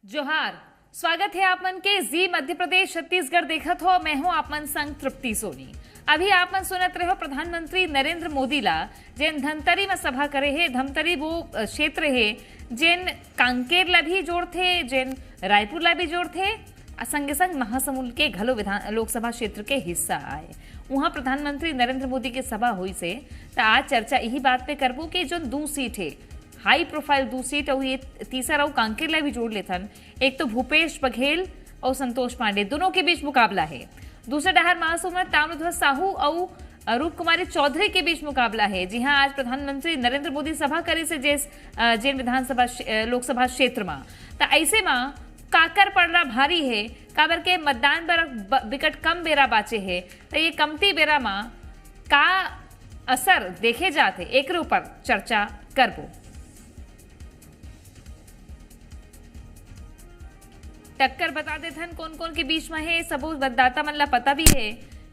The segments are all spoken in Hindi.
जोहार। स्वागत है आप मन के जी मध्य प्रदेश छत्तीसगढ़ देखत हो। मैं हूं आप मन संग तृप्ति सोनी। अभी आप मन सुनत रहे हो प्रधानमंत्री नरेंद्र मोदी ला जेन धमतरी में सभा करे है। धमतरी वो क्षेत्र है जेन कांकेर ला भी जोड़थे, जेन रायपुर ला भी जोड़थे, संगे संग महासमुंद के घलो विधान लोकसभा क्षेत्र के हिस्सा आए। वहां प्रधानमंत्री नरेंद्र मोदी की सभा हुई से तो आज चर्चा यही बात पे करबो कि जो 2 सीट है हाई प्रोफाइल 2 सीट और ये तीसरा और कांकेर ला भी जोड़ लेथन। एक तो भूपेश बघेल और संतोष पांडे दोनों के बीच मुकाबला है। दूसरा डहर महासमुंद ताम्रध्वज साहू और रूप कुमारी चौधरी के बीच मुकाबला है। जी हाँ, आज प्रधानमंत्री नरेंद्र मोदी सभा करे से जैन विधानसभा लोकसभा क्षेत्र में तो ऐसे में काकर पड़ना भारी है। काबर के मतदान पर विकट कम बेरा बाचे है तो ये कमती बेरा में का असर देखे जाते एक ऊपर चर्चा करबो। टक्कर बता देथन कौन कौन के बीच में है। सबो मतदाता मन ला पता भी है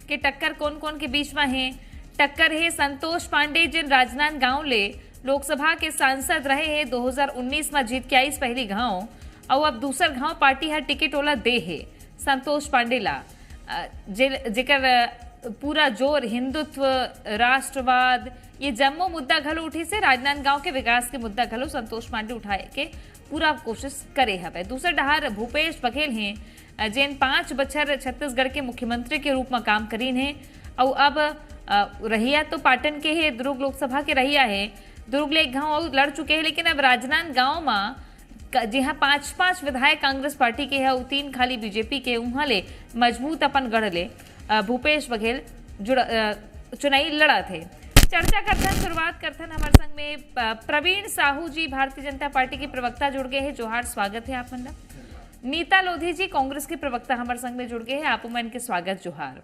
कि टक्कर कौन कौन के बीच में है। टक्कर है संतोष पांडे जिन राजनांदगांव ले लोकसभा के सांसद रहे हैं। 2019 में जीत के आई पहली गांव और अब दूसर गांव पार्टी हर टिकट ओला दे है संतोष पांडे ला जेकर पूरा जोर हिंदुत्व राष्ट्रवाद ये जम्मो मुद्दा घलो उठी से राजनांदगांव के विकास के मुद्दा घलो संतोष पांडे उठाए के पूरा कोशिश करे हवे। दूसरे डहार भूपेश बघेल हैं जिन 5 बछर छत्तीसगढ़ के मुख्यमंत्री के रूप में काम करीन है और अब रहिया तो पाटन के है, दुर्ग लोकसभा के रहिया है। दुर्ग ले एक गांव लड़ चुके हैं लेकिन अब राजनांदगांव में जी हाँ 5 विधायक कांग्रेस पार्टी के है, 3 खाली बीजेपी के। उहाँ ले मजबूत अपन गढ़ ले भूपेश बघेल चुनाई लड़ा थे। चर्चा करथन शुरुआत करथन हमारे संग में प्रवीण साहू जी भारतीय जनता पार्टी के प्रवक्ता जुड़ गए हैं। जोहार, स्वागत है आप मन। नीता लोधी जी कांग्रेस के प्रवक्ता हमारे संग में जुड़ गए हैं। आप मन के स्वागत। जोहार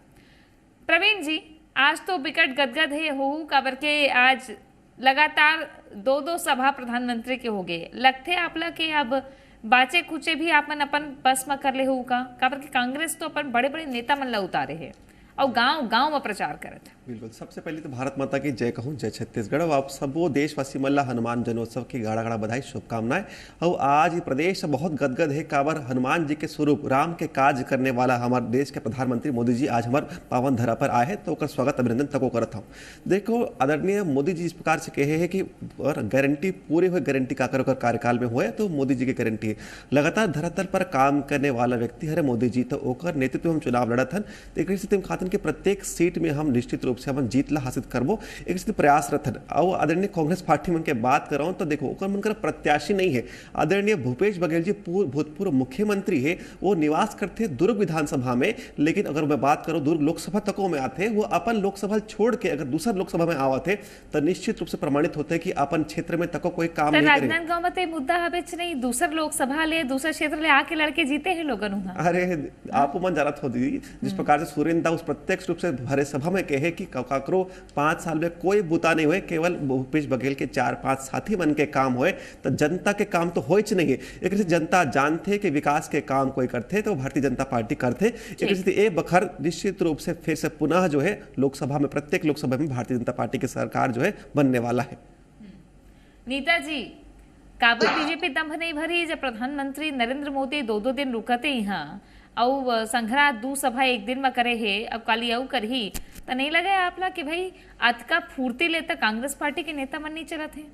प्रवीण जी। आज तो विकट गदगद है हो काबर के आज लगातार 2 सभा प्रधानमंत्री के हो गए। लगते आपला के अब बाचे कुचे भी आप मन अपन बस में कर ले हो का काबर के कांग्रेस तो अपन बड़े बड़े नेता मन ला उतारे है और गांव गांव में प्रचार करत। बिल्कुल, सबसे पहले तो भारत माता की जय कहूँ, जय छत्तीसगढ़। और आप सबो देशवासी मल्ला हनुमान जनोत्सव की गाड़ा गाड़ा बधाई शुभकामनाएं। और आज ये प्रदेश बहुत गदगद है काबर हनुमान जी के स्वरूप राम के काज करने वाला हमारे देश के प्रधानमंत्री मोदी जी आज हमारे पावन धरा पर आए हैं तो स्वागत अभिनंदन तको करत हूँ। देखो आदरणीय मोदी जी इस प्रकार से कहे हैं कि गारंटी पूरे हुए गारंटी काकर कार्यकाल में हुए तो मोदी जी की गारंटी है। लगातार धरातल पर काम करने वाला व्यक्ति हरे मोदी जी, तो ओकर नेतृत्व हम चुनाव लड़त हन। एक स्थिति खातन के प्रत्येक सीट में हम निश्चित रूप से हम जीत ला हासिल करबो एक स्थिति प्रयास रथन। और आदरणीय कांग्रेस पार्टी मन के बात कर रहा हूं तो देखो ओकर मन कर प्रत्याशी नहीं है। आदरणीय भूपेश बघेल जी भूतपूर्व मुख्यमंत्री है, वो निवास करते दुर्ग विधानसभा में, लेकिन अगर मैं बात करूं दुर्ग लोकसभा तको में आते वो अपन लोकसभा छोड़ के अगर दूसर लोकसभा में आवत है तो निश्चित रूप से प्रमाणित होते है कि अपन क्षेत्र में तको कोई काम नहीं करे। राजनांदगांव में ते मुद्दा हवे नहीं, दूसर लोकसभा ले दूसर क्षेत्र ले आके लड़के जीते हैं लोगन वहां। अरे आप मन जानत हो दीदी, जिस प्रकार से सुरेंद्र दास प्रत्यक्ष रूप से भरे सभा में कहे कि काकरो 5 साल में कोई बुता नहीं हुए, केवल भूपेश बघेल के 4-5 साथी बन के काम हुए तो जनता के काम तो हो नहीं है। एक जनता जानते कि विकास के काम कोई करते तो भारतीय जनता पार्टी करते। एक बखर निश्चित रूप से फिर से पुनः जो है लोकसभा में प्रत्येक लोकसभा में भारतीय जनता पार्टी की सरकार जो है बनने वाला है। नीता जी, काबर बीजेपी दम नहीं भरी जब प्रधानमंत्री नरेंद्र मोदी 2 दिन रुकते यहाँ और संघरा 2 सभा एक दिन में करे है, अब काली अऊ कर ही तो नहीं लगे आपला कि भाई अतका फूर्ती लेता कांग्रेस पार्टी के नेता मन नहीं चलत है।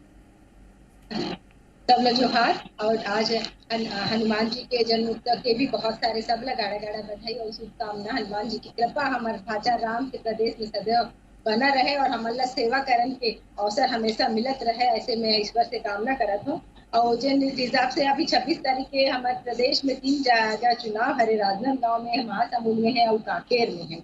सब लोग जोहार। और आज हनुमान जी के जन्म उत्सव के भी बहुत सारे सब लोग गाड़ा गाड़ा बधाई और शुभकामना। हनुमान जी की कृपा हमारे भाचा राम के प्रदेश में सदैव बना रहे और हमारा सेवा करने के अवसर हमेशा मिलत रहे, ऐसे मैं ईश्वर से कामना करत हूँ। और जिन हिसाब से अभी 26 तारीख के हमारे प्रदेश में 3 जगह चुनाव हरे राजनांदगांव में, महासमुंद में है और कांकेर में है,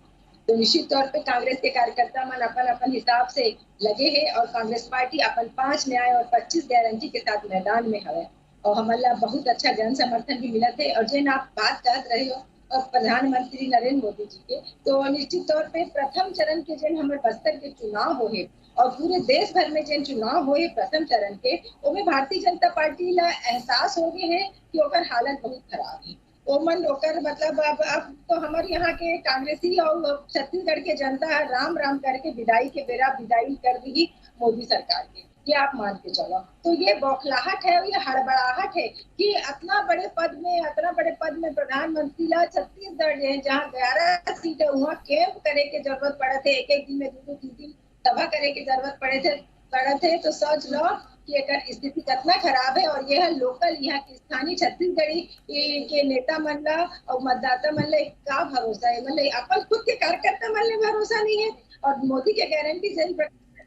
तो निश्चित तौर पे कांग्रेस के कार्यकर्ता मन अपन हिसाब से लगे हैं और कांग्रेस पार्टी अपन 5 न्याय और 25 गारंटी के साथ मैदान में है और हमारा बहुत अच्छा जन समर्थन भी मिलत है। और जिन आप बात कर रहे हो और प्रधानमंत्री नरेंद्र मोदी जी के, तो निश्चित तौर पे प्रथम चरण के जिन हमारे बस्तर के चुनाव हो है और पूरे देश भर में जिन चुनाव हो प्रथम चरण के, उनमें भारतीय जनता पार्टी ला एहसास हो गए है कि ओकर हालत बहुत खराब है। ओमन ओकर मतलब अब तो हमारे यहाँ के कांग्रेसी और छत्तीसगढ़ के जनता राम राम करके विदाई के बेरा विदाई कर दी मोदी सरकार के। ये आप मान के चलो। तो ये बौखलाहट है, ये हड़बड़ाहट है कि इतना बड़े पद में प्रधानमंत्री ला छत्तीसगढ़ जहाँ 11 सीट है वहाँ कैंप करे के जरूरत पड़े थे, एक दिन में 2-2-3 सभा करे के जरूरत पड़े थे। तो सोच लो कि एक स्थिति कितना खराब है। और यह लोकल यहाँ की स्थानीय छत्तीसगढ़ी के नेता मन ला और मतदाता मन ला का भरोसा है, मतलब अपन खुद के कार्यकर्ता मन ले भरोसा नहीं है। और मोदी के गारंटी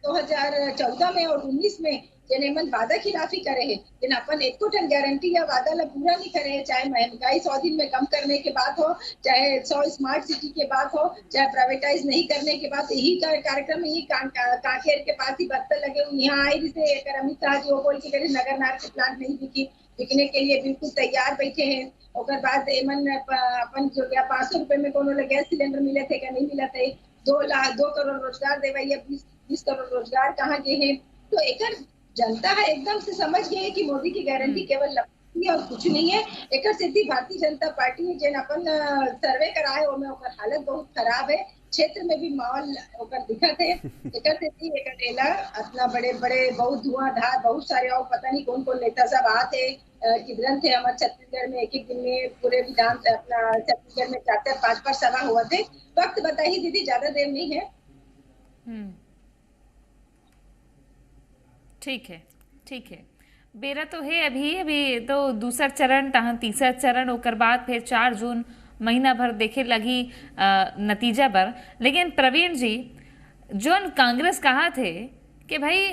2014 में और 19 में जिन्हें मन वादा खिलाफी करे है, जिन्हें अपन एक टन गारंटी या वादा ला पूरा नहीं करे है, चाहे महंगाई 100 दिन में कम करने के बात हो, चाहे 100 स्मार्ट सिटी के बात हो, चाहे प्राइवेटाइज नहीं करने के बाद, यही कार्यक्रम यही कांकेर के पास ही बत्तर लगे हुए यहाँ आई जिसे अमित शाह जी बोल के नगर नार के प्लांट नहीं बिकने के लिए बिल्कुल तैयार बैठे हैं। और बाद अपन जो गया 500 रुपए में कोनो गैस सिलेंडर मिले थे क्या नहीं मिला थे, 2 करोड़ रोजगार देवाई, 20 करोड़ रोजगार कहाँ गए हैं। तो एक जनता है एकदम से समझ गई है कि मोदी की गारंटी केवल लपटी है और कुछ नहीं है। एक सिद्धि भारतीय जनता पार्टी जिन अपन सर्वे कराए वो में हालत बहुत खराब है, क्षेत्र में भी माहौल दिखत है। एक डेला इतना बड़े बहुत धुआंधार बहुत सारे और पता नहीं कौन कौन नेता सब आते किधरन थे हमारे छत्तीसगढ़ में। एक दिन में पूरे विधान अपना छत्तीसगढ़ में 4-5 सभा हुआ थे। वक्त बताइए दीदी, ज्यादा देर नहीं है। ठीक है बेरा तो है अभी तो दूसरा चरण तहाँ तीसरा चरण ओकर बाद फिर 4 जून महीना भर देखे लगी नतीजा पर। लेकिन प्रवीण जी जोन कांग्रेस कहा थे कि भाई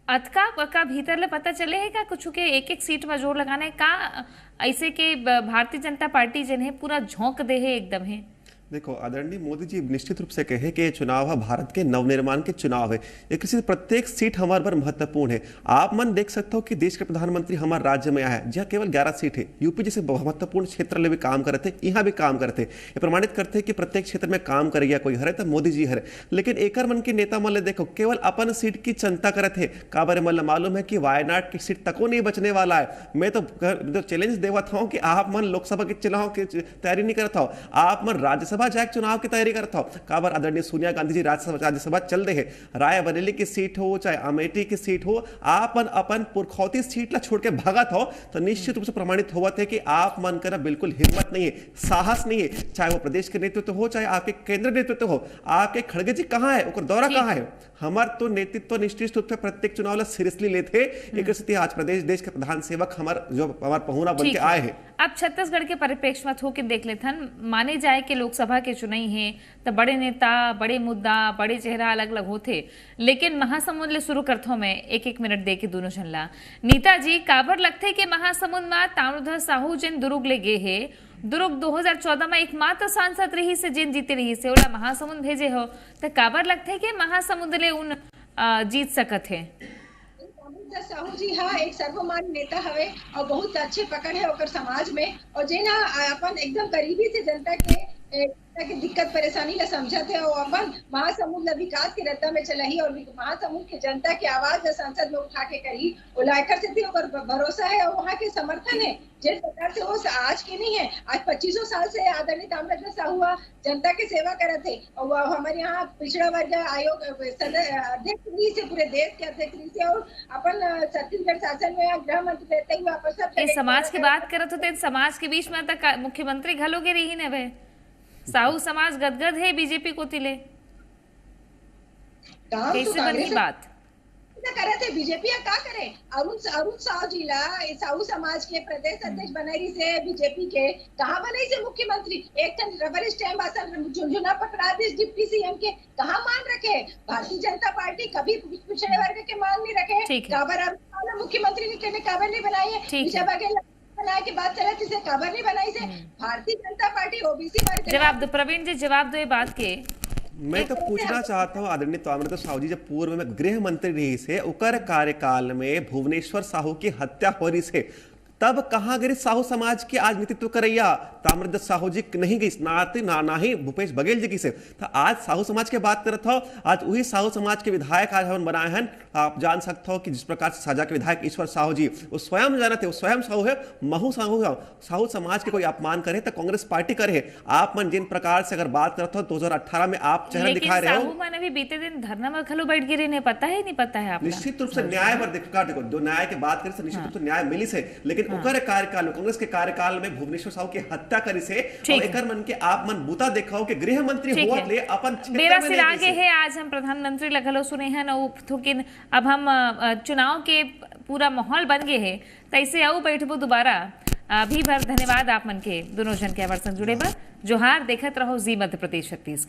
अतका का भीतर ले पता चले है का कुछ के एक सीट में जोर लगाने का, ऐसे के भारतीय जनता पार्टी जिन्हें पूरा झोंक दे है एकदम है। देखो आदरणीय मोदी जी निश्चित रूप से कहे कि चुनाव है भारत के नवनिर्माण के चुनाव है, एक किसी प्रत्येक सीट हमारे पर महत्वपूर्ण है। आप मन देख सकते हो कि देश के प्रधानमंत्री हमारे राज्य में आया है जहाँ केवल 11 सीट है। यूपी जैसे महत्वपूर्ण क्षेत्र में भी काम करते, यहाँ भी काम करते, ये प्रमाणित करते कि प्रत्येक क्षेत्र में काम करेगा कोई हरे तो मोदी जी हरे। लेकिन एकर मन के नेता मन देखो केवल अपन सीट की चिंता करते है। का बारे मन मालूम है कि वायनाड की सीट तको नहीं बचने वाला है। मैं तो चैलेंज देवत हूँ कि आप मन लोकसभा के चुनाव की तैयारी नहीं करता हो, आप मन राज्यसभा जाके चुनाव की तैयारी करता हो। काबर आदरणीय सोनिया गांधी जी राज्यसभा चल रहे हैं, रायबरेली की सीट हो चाहे अमेठी की सीट हो, आप अपन पुरखौती सीट ला छोड़ के भागत हो तो निश्चित रूप से प्रमाणित हुआ थे कि आप मन कर बिल्कुल हिम्मत नहीं है, साहस नहीं है। चाहे वो प्रदेश के नेतृत्व हो चाहे आपके केंद्र नेतृत्व हो। आपके खड़गे जी कहाँ है, दौरा कहाँ है? हमार तो नेतृत्व निश्चित रूप से प्रत्येक चुनाव ला सीरियसली लेते। एक स्थिति आज प्रदेश देश के प्रधान सेवक हमार पहुना बन के आए हैं। अब छत्तीसगढ़ के परिप्रेक्ष्य में होकर देख लेते हैं, माने जाए कि लोकसभा के चुनाई है तो बड़े नेता बड़े मुद्दा बड़े चेहरा अलग अलग होते, लेकिन महासमुंद ले शुरू करता हूं मैं 1-1 मिनट दे के दोनों झनला। नेताजी काबर लगते कि महासमुंद में ताम्रध्वज साहू जिन दुर्ग ले गए है, दुर्ग 2014 में एकमात्र सांसद रही से जिन जीते रही से ओला महासमुंद भेजे हो, तो काबर लगते कि महासमुंद ले उन जीत सकत है। साहू जी हाँ एक सर्वमान्य नेता हवे और बहुत अच्छे पकड़ है ओकर समाज में। और जे ना अपन एकदम करीबी से जनता के दिक्कत परेशानी ला समझत है और अपन महासमुंद विकास के रत्ता में चलही और महासमुंद के जनता की आवाज संसद में उठा के करी ओलाकर से भरोसा है और वहाँ के समर्थन है। जिस प्रकार से वो आज के नहीं है, आज 25 साल से आदरणीय ताम्रध्वज साहू जनता की सेवा करते थे। और हमारे यहाँ पिछड़ा वर्ग आयोग अध्यक्ष से पूरे देश के अध्यक्ष से और अपन छत्तीसगढ़ शासन में गृह मंत्री रहते हुए आप सब समाज की बात करत होते, समाज के बीच में तक मुख्यमंत्री घलोगे रही न वे साहू समाज गदगद है बीजेपी को तिले कैसे बनी बात करे थे बीजेपी का करे। अरुण साहू जी ला साहू समाज के प्रदेश अध्यक्ष बनाई से बीजेपी के कहाँ बनाई से मुख्यमंत्री एक टन रबर स्टैम्प आसन झुंझुना पकड़ा दी डिप्टी सीएम के कहाँ मान रखे। भारतीय जनता पार्टी कभी पिछड़े वर्ग के मान नहीं रखे। काबर मुख्यमंत्री ने काबर नहीं बनाई बनाए के बाद चला जिसे काबर नहीं बनाई से भारतीय जनता पार्टी ओबीसी वर्ग। जवाब दो प्रवीण जी, जवाब दो ये बात के। मैं तो पूछना चाहता हूँ आदरणीय ताम्रध्वज साहू जी, जब पूर्व में गृह मंत्री रही से उकर कार्यकाल में भुवनेश्वर साहू की हत्या हो रही से तब कहाँ गिरी साहू समाज के आज नेतृत्व करैया ताम्रध्वज साहू जी नहीं गई नाते ना ही भूपेश बघेल जी की से। तो आज साहू समाज के बात करत हो, आज वही साहू समाज के विधायक आज हम बनाए हैं। आप जान सकते हो कि जिस प्रकार से साजा के विधायक ईश्वर साहू जी वो स्वयं जानते, वो स्वयं साहू है, महू साहू है। साहू समाज के कोई अपमान करे तो कांग्रेस पार्टी करे। आप मन जिन प्रकार से अगर बात करते हो 2018 में आप चेहरा दिखा रहे हो, साहू मन अभी बीते दिन धरना में खलो बैठ गिरे ने पता है नहीं पता है आपको। निश्चित रूप से न्याय पर देखो जो न्याय के बात करें निश्चित रूप से न्याय मिली से, लेकिन ओकर कार्यकाल में कांग्रेस के कार्यकाल में भुवनेश्वर साहू की हत्या करी से और एकर मन के आप मन बूता देखो कि गृह मंत्री होत ले अपन मेरा सिर आगे है। आज हम प्रधानमंत्री लगलो सुने हैं न थोकिन अब हम चुनाव के पूरा माहौल बन गए है तैसे आओ बैठबो दोबारा। अभी भर धन्यवाद आप मन के दोनों जन के आवर संग जुड़े बा। जोहार देखत रहो जी मध्य प्रदेश 36।